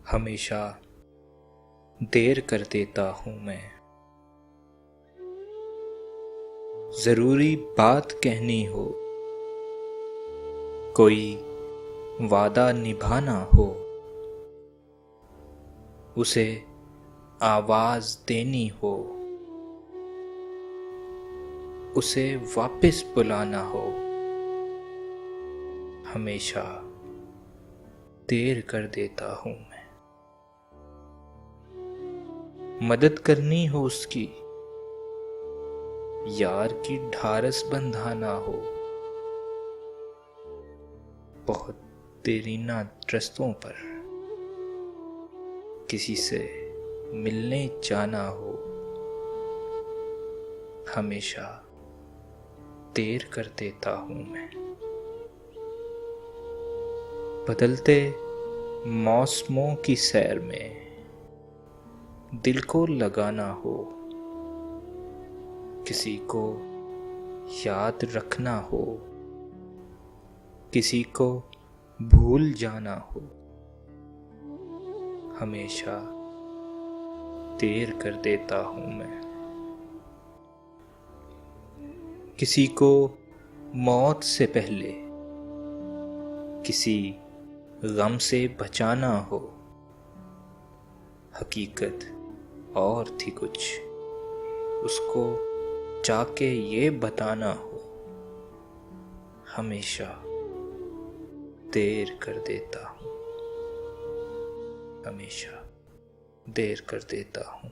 हमेशा देर कर देता हूँ मैं। जरूरी बात कहनी हो, कोई वादा निभाना हो, उसे आवाज देनी हो, उसे वापस बुलाना हो, हमेशा देर कर देता हूँ मैं। मदद करनी हो उसकी, यार की ढारस बंधाना हो, बहुत देरीना रस्तों पर किसी से मिलने जाना हो, हमेशा देर कर देता हूँ मैं। बदलते मौसमों की सैर में दिल को लगाना हो, किसी को याद रखना हो, किसी को भूल जाना हो, हमेशा देर कर देता हूँ मैं। किसी को मौत से पहले किसी गम से बचाना हो, हकीकत और थी कुछ, उसको जाके ये बताना हो, हमेशा देर कर देता हूँ, हमेशा देर कर देता हूँ।